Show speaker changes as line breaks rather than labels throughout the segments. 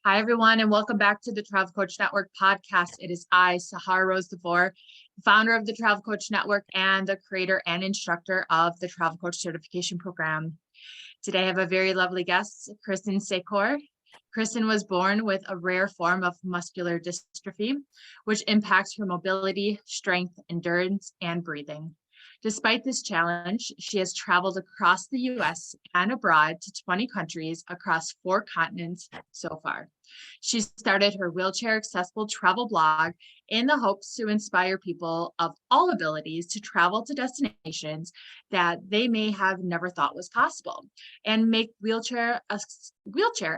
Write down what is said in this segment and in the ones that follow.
Hi, everyone, and welcome back to the Travel Coach Network podcast. It is I, Sahar Rose DeVore, founder of the Travel Coach Network and the creator and instructor of the Travel Coach Certification Program. Today, I have a very lovely guest, Kristin Secor. Kristin was born with a rare form of muscular dystrophy, which impacts her mobility, strength, endurance, and breathing. Despite this challenge, she has traveled across the US and abroad to 20 countries across 4 continents so far. She started her wheelchair accessible travel blog in the hopes to inspire people of all abilities to travel to destinations that they may have never thought was possible and make wheelchair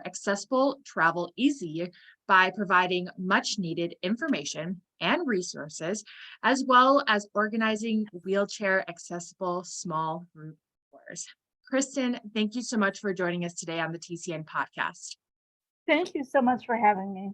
accessible travel easy by providing much needed information and resources, as well as organizing wheelchair accessible small group tours. Kristin, thank you so much for joining us today on the TCN podcast.
Thank you so much for having me.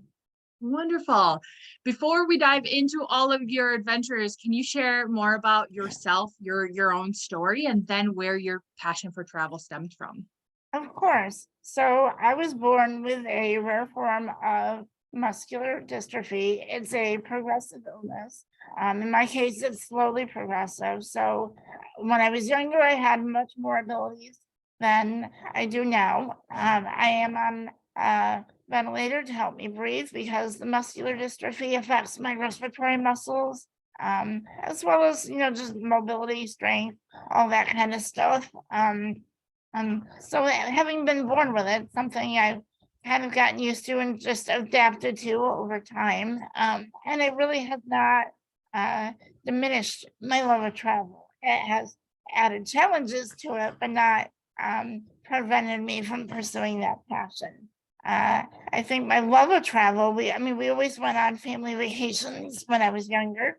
Wonderful. Before we dive into all of your adventures, can you share more about yourself, your own story, and then where your passion for travel stemmed from?
Of course. So I was born with a rare form of muscular dystrophy. It's a progressive illness. In my case, it's slowly progressive. So when I was younger, I had much more abilities than I do now. I am on a ventilator to help me breathe because the muscular dystrophy affects my respiratory muscles, as well as, just mobility, strength, all that kind of stuff. So having been born with it, something I've kind of gotten used to and just adapted to over time. And it really has not diminished my love of travel. It has added challenges to it, but not prevented me from pursuing that passion. I think my love of travel, we always went on family vacations when I was younger.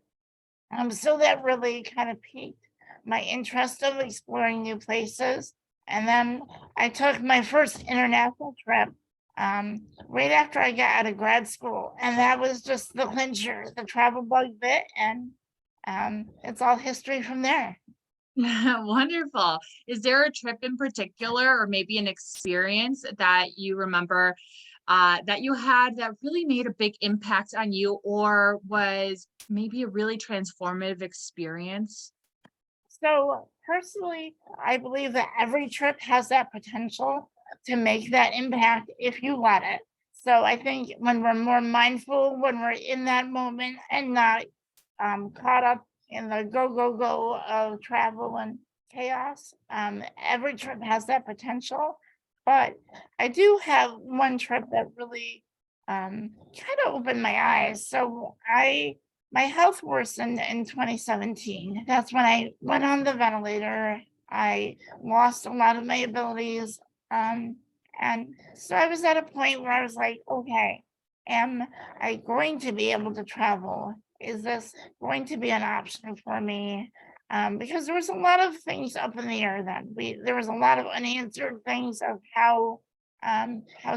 So that really kind of piqued my interest of exploring new places. And then I took my first international trip right after I got out of grad school. And that was just the clincher, the travel bug bit. And it's all history from there.
Wonderful. Is there a trip in particular, or maybe an experience that you remember that you had that really made a big impact on you, or was maybe a really transformative experience?
So personally, I believe that every trip has that potential to make that impact if you let it. So I think when we're more mindful, when we're in that moment and not caught up in the go of travel and chaos, every trip has that potential. But I do have one trip that really kind of opened my eyes. So my health worsened in 2017. That's when I went on the ventilator. I lost a lot of my abilities. And so I was at a point where I was like, okay, am I going to be able to travel? Is this going to be an option for me? Because there was a lot of things up in the air then. There was a lot of unanswered things of how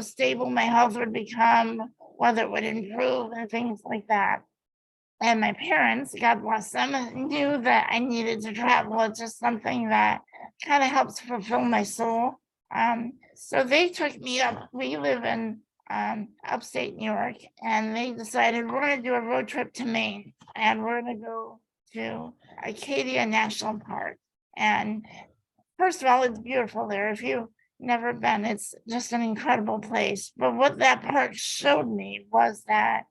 stable my health would become, whether it would improve and things like that. And my parents, God bless them, knew that I needed to travel. It's just something that kind of helps fulfill my soul. So they took me up. We live in upstate New York, and they decided we're going to do a road trip to Maine, and we're going to go to Acadia National Park. And first of all, it's beautiful there. If you've never been, it's just an incredible place. But what that park showed me was that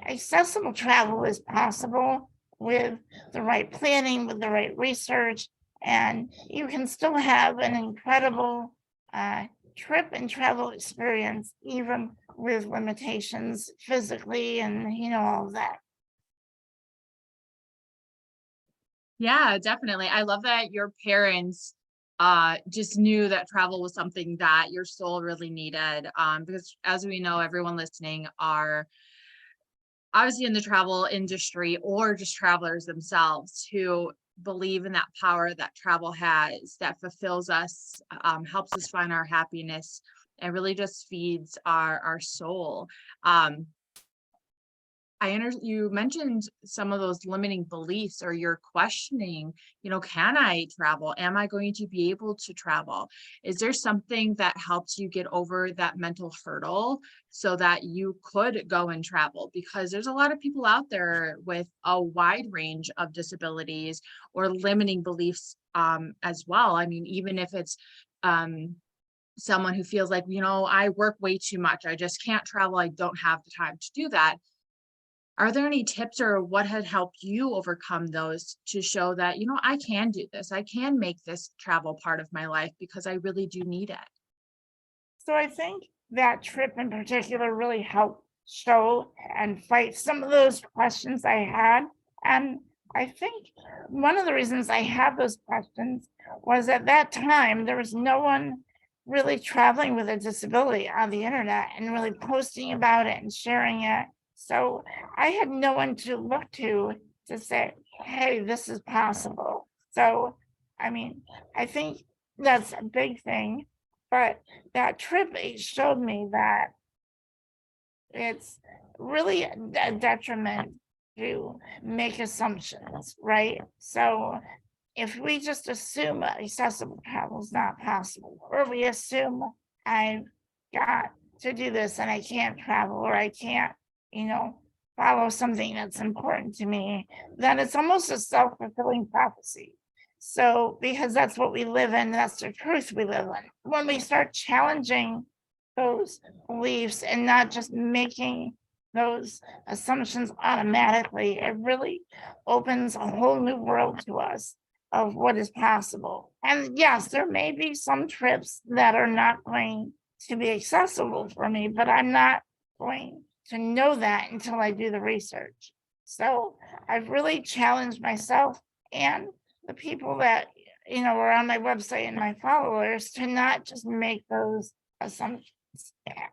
accessible travel is possible with the right planning, with the right research, and you can still have an incredible trip and travel experience, even with limitations physically and, all of that.
Yeah, definitely. I love that your parents just knew that travel was something that your soul really needed. Because as we know, everyone listening are obviously in the travel industry or just travelers themselves who believe in that power that travel has, that fulfills us, helps us find our happiness, and really just feeds our soul. you mentioned some of those limiting beliefs or you're questioning, can I travel? Am I going to be able to travel? Is there something that helps you get over that mental hurdle so that you could go and travel? Because there's a lot of people out there with a wide range of disabilities or limiting beliefs as well. I mean, even if it's someone who feels like, I work way too much, I just can't travel, I don't have the time to do that. Are there any tips or what had helped you overcome those to show that, I can do this? I can make this travel part of my life because I really do need it.
So I think that trip in particular really helped show and fight some of those questions I had. And I think one of the reasons I had those questions was at that time, there was no one really traveling with a disability on the internet and really posting about it and sharing it. So I had no one to look to say, hey, this is possible. So, I mean, I think that's a big thing. But that trip, it showed me that it's really a detriment to make assumptions, right? So if we just assume accessible travel is not possible, or we assume I've got to do this and I can't travel, or I can't, you know, follow something that's important to me, then it's almost a self-fulfilling prophecy. So, because that's what we live in, that's the truth we live in. When we start challenging those beliefs and not just making those assumptions automatically, it really opens a whole new world to us of what is possible. And yes, there may be some trips that are not going to be accessible for me, but I'm not going to know that until I do the research. So I've really challenged myself and the people that are on my website and my followers to not just make those assumptions.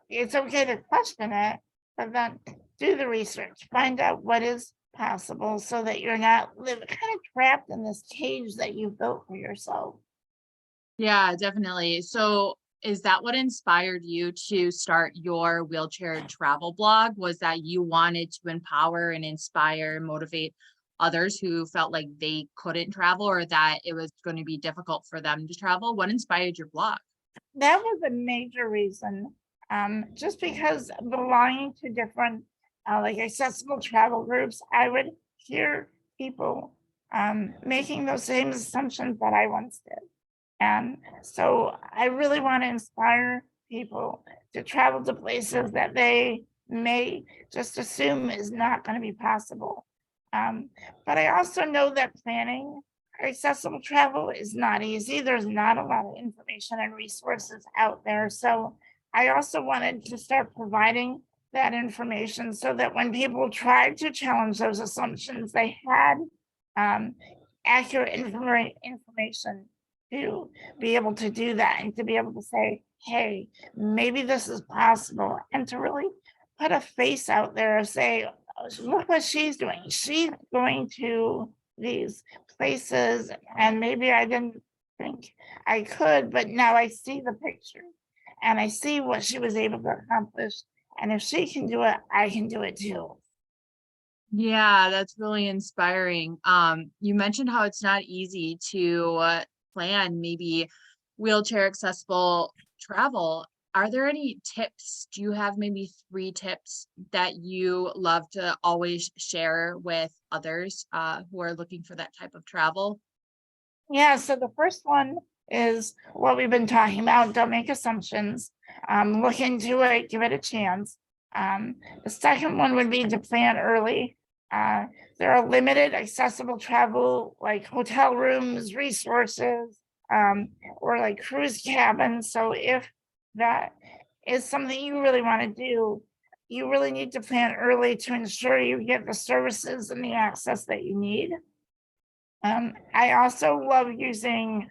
It's okay to question it, but then do the research, find out what is possible so that you're not kind of trapped in this cage that you built for yourself.
Yeah, definitely. So is that what inspired you to start your wheelchair travel blog? Was that you wanted to empower and inspire, motivate others who felt like they couldn't travel or that it was going to be difficult for them to travel? What inspired your blog?
That was a major reason. Just because belonging to different like accessible travel groups, I would hear people making those same assumptions that I once did. And so I really want to inspire people to travel to places that they may just assume is not going to be possible. Um, but I also know that planning accessible travel is not easy. There's not a lot of information and resources out there. So I also wanted to start providing that information so that when people tried to challenge those assumptions, they had um, accurate information to be able to do that and to be able to say, hey, maybe this is possible, and to really put a face out there and say, look what she's doing. She's going to these places, and maybe I didn't think I could, but now I see the picture and I see what she was able to accomplish. And if she can do it, I can do it too.
Yeah, that's really inspiring. You mentioned how it's not easy to plan maybe wheelchair accessible travel. Are there any tips? Do you have maybe 3 tips that you love to always share with others who are looking for that type of travel?
Yeah, so the first one is what we've been talking about. Don't make assumptions. Look into it, give it a chance. The second one would be to plan early. Uh, there are limited accessible travel like hotel rooms, resources, or like cruise cabins. So if that is something you really want to do, you really need to plan early to ensure you get the services and the access that you need. I also love using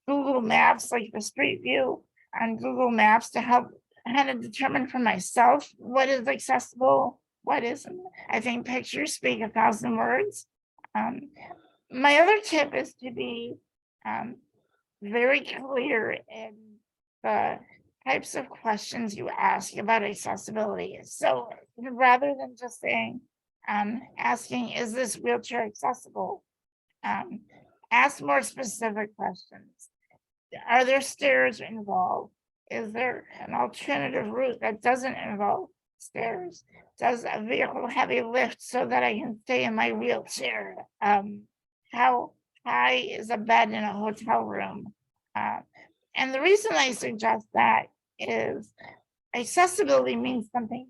Google Maps, like the Street View on Google Maps to help kind of determine for myself what is accessible, what isn't. I think pictures speak 1,000 words. Um, my other tip is to be um, very clear in the types of questions you ask about accessibility. So rather than just saying, asking, is this wheelchair accessible? Um, ask more specific questions. Are there stairs involved? Is there an alternative route that doesn't involve stairs? Does a vehicle have a lift so that I can stay in my wheelchair? How high is a bed in a hotel room? Uh, and the reason I suggest that is accessibility means something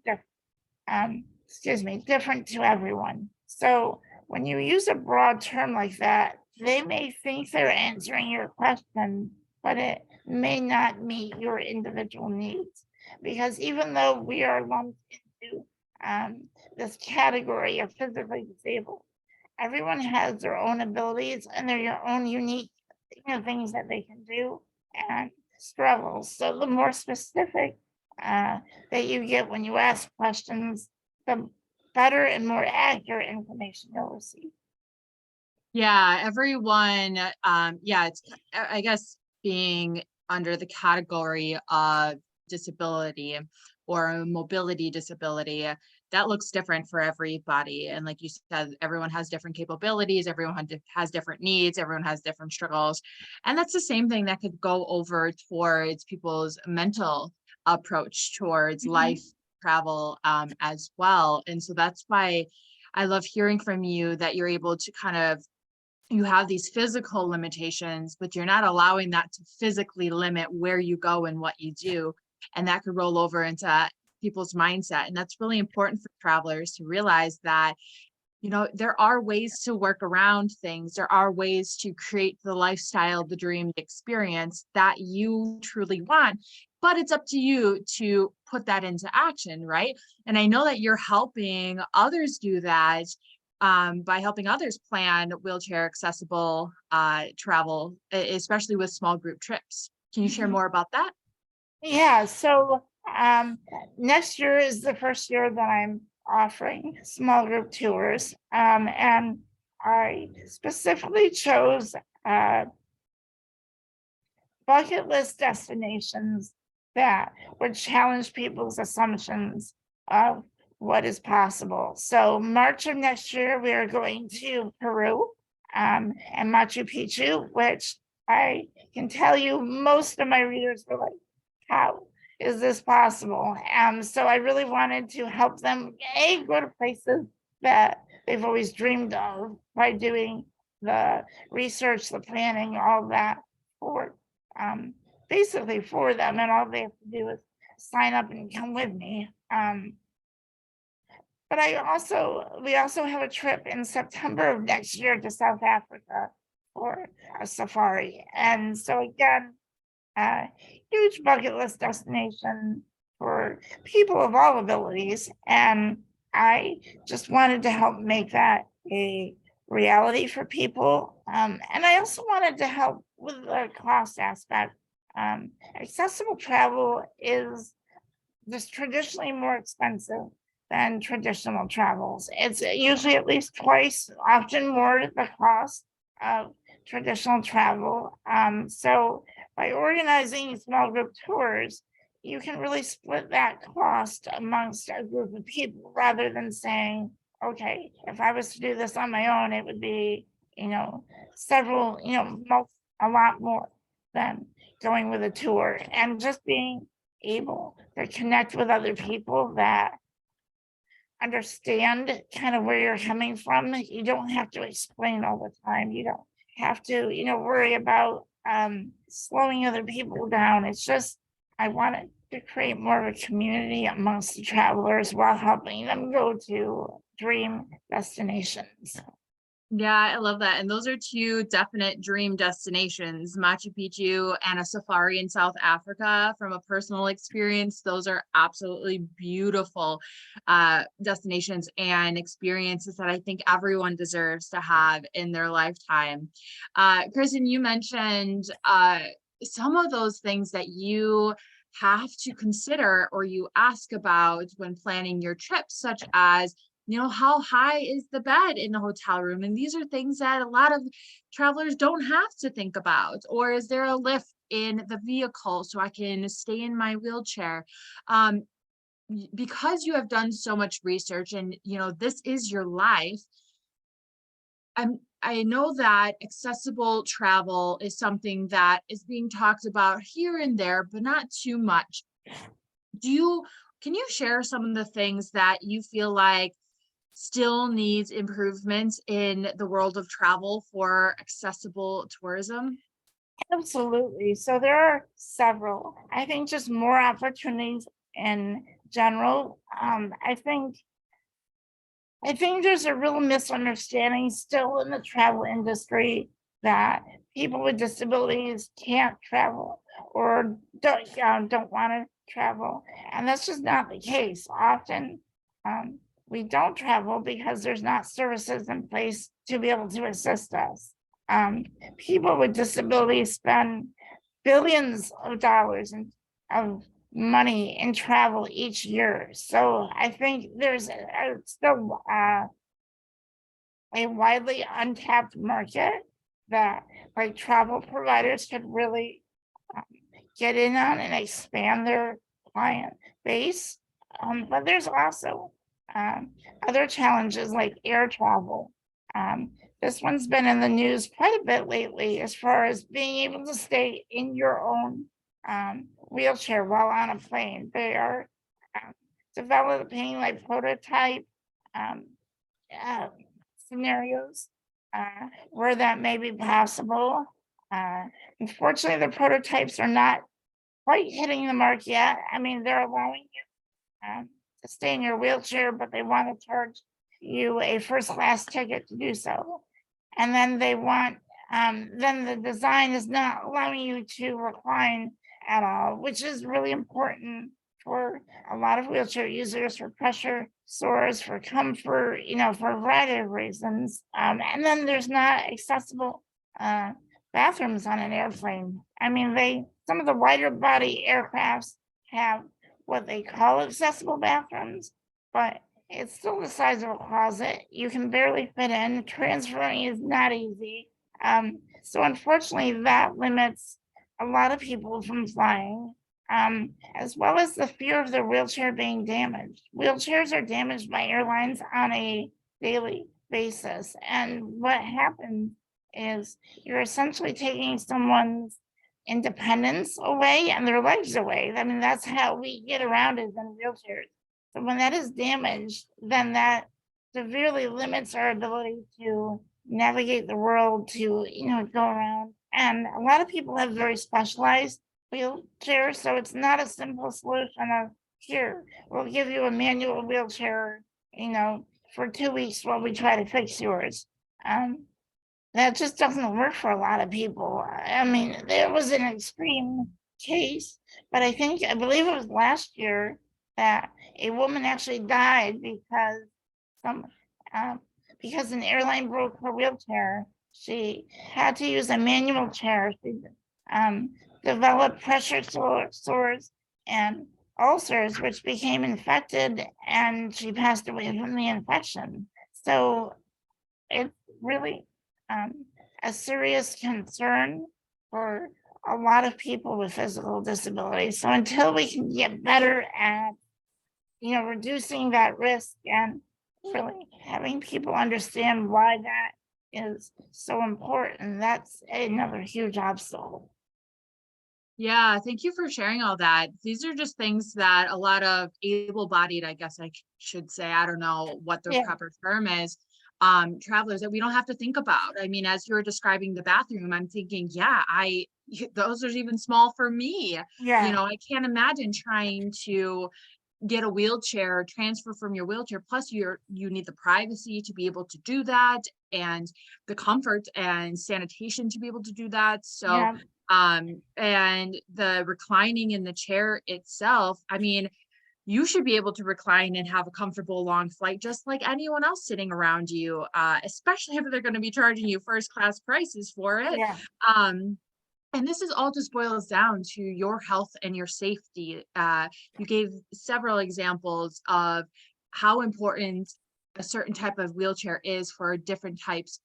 different to everyone. So when you use a broad term like that, they may think they're answering your question, but it may not meet your individual needs. Because even though we are lumped into this category of physically disabled, everyone has their own abilities and their own unique things that they can do and struggles. So the more specific that you get when you ask questions, the better and more accurate information you'll receive.
Yeah, everyone, it's, I guess, being under the category of disability or a mobility disability, that looks different for everybody. And like you said, everyone has different capabilities, everyone has different needs, everyone has different struggles. And that's the same thing that could go over towards people's mental approach towards life, travel, as well. And so that's why I love hearing from you that you're able to kind of, you have these physical limitations, but you're not allowing that to physically limit where you go and what you do. And that could roll over into people's mindset. And that's really important for travelers to realize that, there are ways to work around things. There are ways to create the lifestyle, the dream, the experience that you truly want. But it's up to you to put that into action, right? And I know that you're helping others do that by helping others plan wheelchair accessible travel, especially with small group trips. Can you share more about that?
Yeah, so next year is the first year that I'm offering small group tours. And I specifically chose bucket list destinations that would challenge people's assumptions of what is possible. So March of next year, we are going to Peru and Machu Picchu, which I can tell you most of my readers were like, how is this possible? So I really wanted to help them go to places that they've always dreamed of by doing the research, the planning, all that for basically for them, and all they have to do is sign up and come with me. But we also have a trip in September of next year to South Africa for a safari. And so again, huge bucket list destination for people of all abilities. And I just wanted to help make that a reality for people. And I also wanted to help with the cost aspect. Accessible travel is just traditionally more expensive than traditional travels. It's usually at least twice, often more the cost of traditional travel. So by organizing small group tours, you can really split that cost amongst a group of people rather than saying, okay, if I was to do this on my own, it would be, several, a lot more than going with a tour. And just being able to connect with other people that understand kind of where you're coming from. You don't have to explain all the time. You don't have to, worry about slowing other people down. It's just, I wanted to create more of a community amongst the travelers while helping them go to dream destinations.
Yeah, I love that. And those are two definite dream destinations, Machu Picchu and a safari in South Africa. From a personal experience, those are absolutely beautiful destinations and experiences that I think everyone deserves to have in their lifetime. Kristin, you mentioned some of those things that you have to consider or you ask about when planning your trip, such as how high is the bed in the hotel room? And these are things that a lot of travelers don't have to think about. Or is there a lift in the vehicle so I can stay in my wheelchair? because you have done so much research and, this is your life, I know that accessible travel is something that is being talked about here and there, but not too much. Can you share some of the things that you feel like still needs improvements in the world of travel for accessible tourism?
Absolutely. So there are several. I think just more opportunities in general. I think there's a real misunderstanding still in the travel industry that people with disabilities can't travel or don't want to travel, and that's just not the case. Often, we don't travel because there's not services in place to be able to assist us. Um, People with disabilities spend billions of dollars of money in travel each year. So I think there's still a widely untapped market that like travel providers could really um, get in on and expand their client base. But there's also um, other challenges like air travel. Um, this one's been in the news quite a bit lately as far as being able to stay in your own wheelchair while on a plane. They are um, developing like prototype um, uh, scenarios where that may be possible. Uh, Unfortunately, the prototypes are not quite hitting the mark yet. I mean, they're allowing you to stay in your wheelchair, but they want to charge you a first class ticket to do so. And then then the design is not allowing you to recline at all, which is really important for a lot of wheelchair users, for pressure sores, for comfort, for a variety of reasons. And then there's not accessible uh, bathrooms on an airplane. I mean, some of the wider body aircrafts have what they call accessible bathrooms, but it's still the size of a closet. You can barely fit in. Transferring is not easy. So unfortunately, that limits a lot of people from flying, as well as the fear of their wheelchair being damaged. Wheelchairs are damaged by airlines on a daily basis. And what happens is you're essentially taking someone's independence away and their legs away. I mean, that's how we get around is in wheelchairs. So when that is damaged, then that severely limits our ability to navigate the world, to go around. And a lot of people have very specialized wheelchairs, so it's not a simple solution of here, we'll give you a manual wheelchair, for 2 weeks while we try to fix yours. That just doesn't work for a lot of people. I mean, there was an extreme case, but I believe it was last year that a woman actually died some um, because an airline broke her wheelchair. She had to use a manual chair. She um, developed pressure sores and ulcers, which became infected, and she passed away from the infection. So it's really a serious concern for a lot of people with physical disabilities. So until we can get better at, reducing that risk and really having people understand why that is so important, that's another huge obstacle.
Yeah, thank you for sharing all that. These are just things that a lot of able-bodied, I guess I should say, I don't know what the
Yeah,
proper term is, travelers that we don't have to think about. I mean, as you were describing the bathroom, I'm thinking, yeah, those are even small for me.
yeah,
I can't imagine trying to get a wheelchair, transfer from your wheelchair. Plus, you need the privacy to be able to do that, and the comfort and sanitation to be able to do that. So,
yeah,
and the reclining in the chair itself, I mean, you should be able to recline and have a comfortable long flight just like anyone else sitting around you, especially if they're going to be charging you first class prices for it.
yeah,
Um, and this is all just boils down to your health and your safety. You gave several examples of how important a certain type of wheelchair is for different types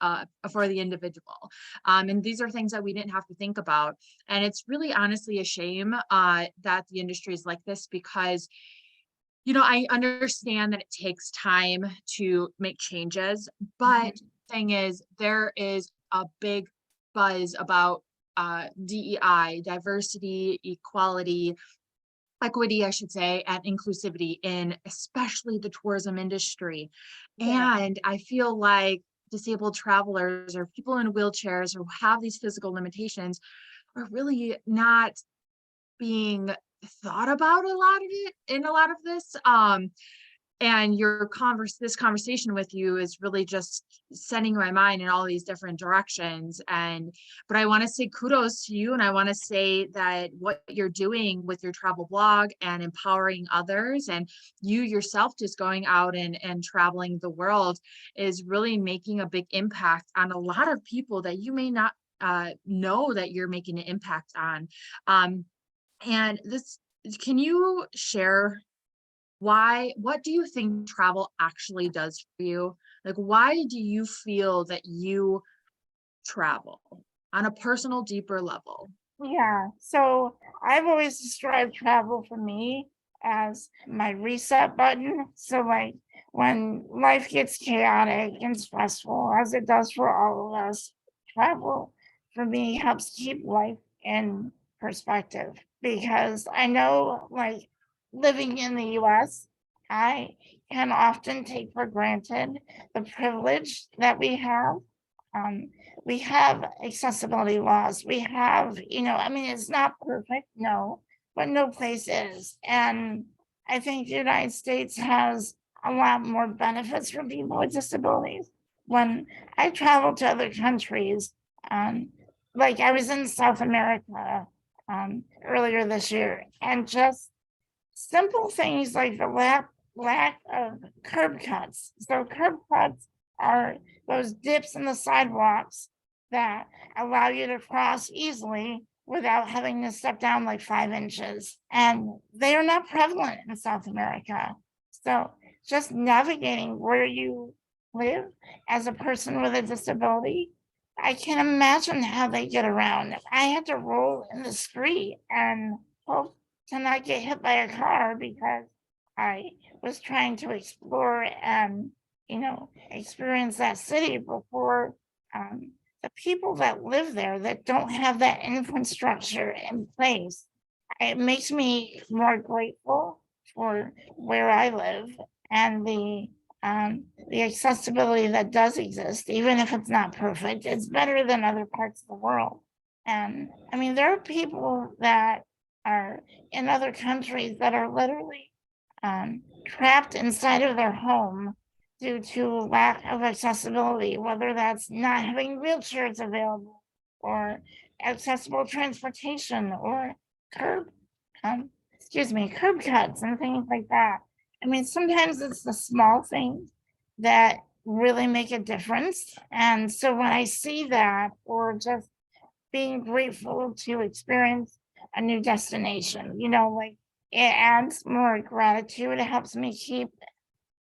for the individual. And these are things that we didn't have to think about. And it's really honestly a shame that the industry is like this because I understand that it takes time to make changes, but thing is, there is a big buzz about DEI, diversity, equality, equity, I should say, and inclusivity in especially the tourism industry.
Yeah.
And I feel like disabled travelers or people in wheelchairs or have these physical limitations are really not being thought about a lot of it in a lot of this. And this conversation with you is really just sending my mind in all these different directions. But I want to say kudos to you, and I want to say that what you're doing with your travel blog and empowering others, and you yourself just going out and traveling the world, is really making a big impact on a lot of people that you may not know that you're making an impact on. And this, can you share what do you think travel actually does for you? Like, why do you feel that you travel on a personal, deeper level?
Yeah. So I've always described travel for me as my reset button. So, like, when life gets chaotic and stressful, as it does for all of us, travel for me helps keep life in perspective. Because I know, like, living in the US, I can often take for granted the privilege that we have. Um, we have accessibility laws. We have, I mean, it's not perfect, no, but no place is. And I think the United States has a lot more benefits for people with disabilities. When I travel to other countries, um, like I was in South America earlier this year, and just simple things like the lack of curb cuts. So curb cuts are those dips in the sidewalks that allow you to cross easily without having to step down like 5 inches. And they are not prevalent in South America. So just navigating where you live as a person with a disability, I can imagine how they get around. I had to roll in the street and hope to not get hit by a car because I was trying to explore and, experience that city before the people that live there that don't have that infrastructure in place. It makes me more grateful for where I live and the accessibility that does exist, even if it's not perfect. It's better than other parts of the world. And I mean, there are people that are in other countries that are literally trapped inside of their home due to lack of accessibility, whether that's not having wheelchairs available or accessible transportation or curb, curb cuts and things like that. I mean, sometimes it's the small things that really make a difference. And so when I see that, or just being grateful to experience a new destination, like it adds more gratitude. It helps me keep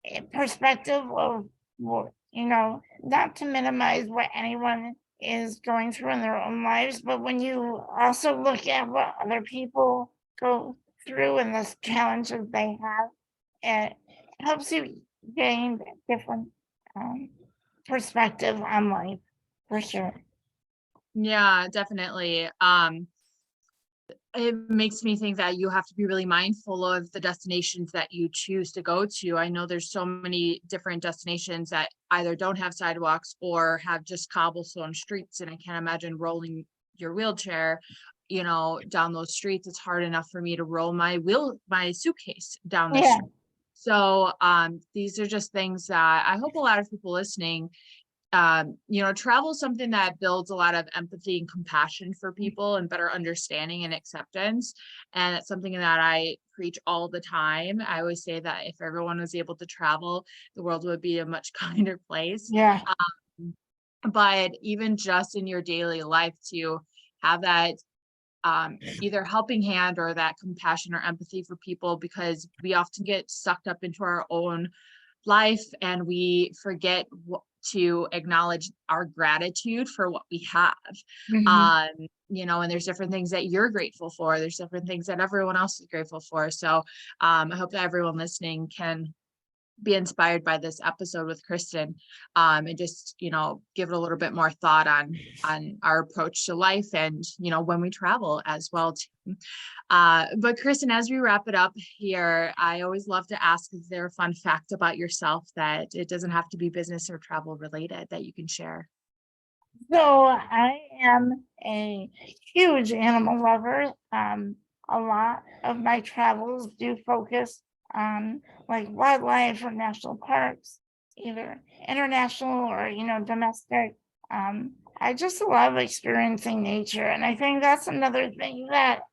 a perspective of what, not to minimize what anyone is going through in their own lives, but when you also look at what other people go through and the challenges they have, it helps you gain different um, perspective on life for sure.
Yeah, definitely. It makes me think that you have to be really mindful of the destinations that you choose to go to. I know there's so many different destinations that either don't have sidewalks or have just cobblestone streets, and I can't imagine rolling your wheelchair, down those streets. It's hard enough for me to roll my suitcase down the
Yeah,
street. So these are just things that I hope a lot of people listening, travel is something that builds a lot of empathy and compassion for people and better understanding and acceptance. And it's something that I preach all the time. I always say that if everyone was able to travel, the world would be a much kinder place.
yeah,
But even just in your daily life, to have that either helping hand or that compassion or empathy for people, because we often get sucked up into our own life and we forget to acknowledge our gratitude for what we have.
Mhm.
And there's different things that you're grateful for. There's different things that everyone else is grateful for. So I hope that everyone listening can be inspired by this episode with Kristin, and just, give it a little bit more thought on our approach to life and, when we travel as well too. But Kristin, as we wrap it up here, I always love to ask, is there a fun fact about yourself that it doesn't have to be business or travel related that you can share?
So I am a huge animal lover. A lot of my travels do focus on like wildlife or national parks, either international or, domestic. I just love experiencing nature. And I think that's another thing that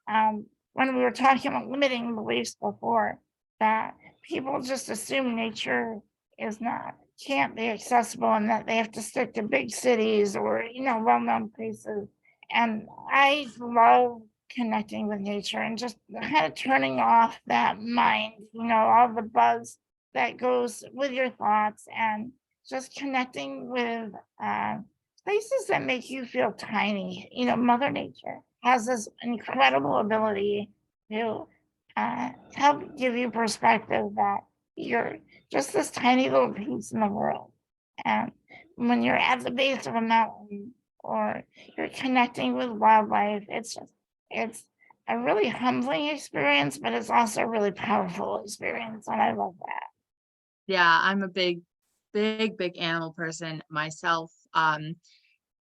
when we were talking about limiting beliefs before, that people just assume nature is not can't be accessible and that they have to stick to big cities or, well-known places. And I love connecting with nature and just kind of turning off that mind, all the buzz that goes with your thoughts and just connecting with places that make you feel tiny. Mother Nature has this incredible ability to help give you perspective that you're just this tiny little piece in the world. And when you're at the base of a mountain or you're connecting with wildlife, it's a really humbling experience, but it's also a really powerful experience. And I love that.
Yeah, I'm a big animal person myself.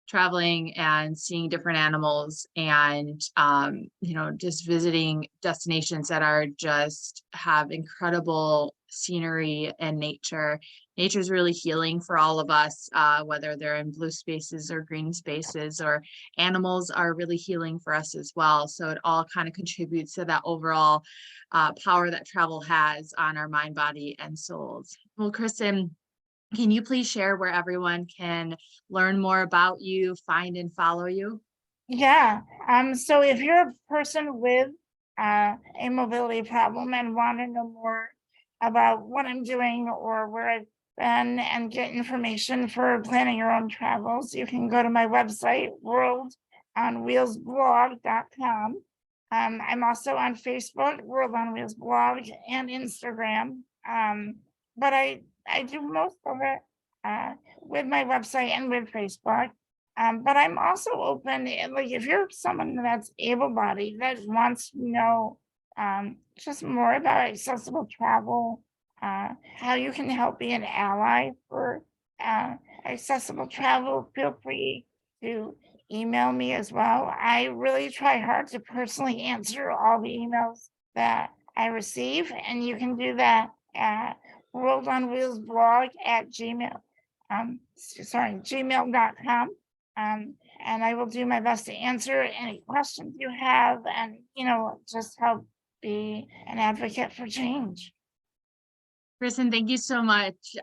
Traveling and seeing different animals and, just visiting destinations that are just have incredible scenery and nature. Nature is really healing for all of us, whether they're in blue spaces or green spaces, or animals are really healing for us as well. So it all kind of contributes to that overall power that travel has on our mind, body, and souls. Well, Kristin, can you please share where everyone can learn more about you, find and follow you?
Yeah. So if you're a person with a mobility problem and want to know more about what I'm doing or where I've been and get information for planning your own travels, you can go to my website, worldonwheelsblog.com. I'm also on Facebook, World on Wheels blog, and Instagram. But I do most of it with my website and with Facebook. But I'm also open, like if you're someone that's able-bodied that wants to know just more about accessible travel, how you can help be an ally for accessible travel, feel free to email me as well. I really try hard to personally answer all the emails that I receive, and you can do that at World on Wheels blog at gmail.com. And I will do my best to answer any questions you have and, just help be an advocate for change.
Kristin, thank you so much.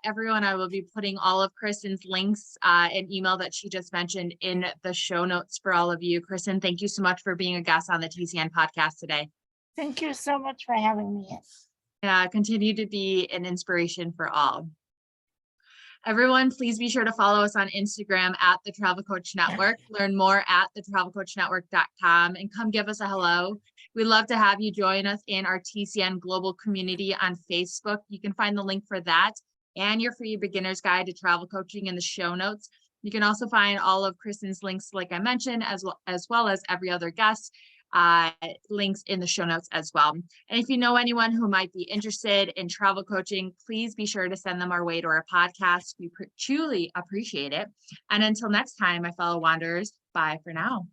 Everyone, I will be putting all of Kristin's links and email that she just mentioned in the show notes for all of you. Kristin, thank you so much for being a guest on the TCN podcast today.
Thank you so much for having me.
Continue to be an inspiration for all. Everyone, please be sure to follow us on Instagram at the Travel Coach Network. Learn more at thetravelcoachnetwork.com and come give us a hello. We'd love to have you join us in our TCN Global Community on Facebook. You can find the link for that and your free beginner's guide to travel coaching in the show notes. You can also find all of Kristin's links, like I mentioned, as well as every other guest links in the show notes as well. And if you know anyone who might be interested in travel coaching, please be sure to send them our way to our podcast. We truly appreciate it. And until next time, my fellow wanderers, bye for now.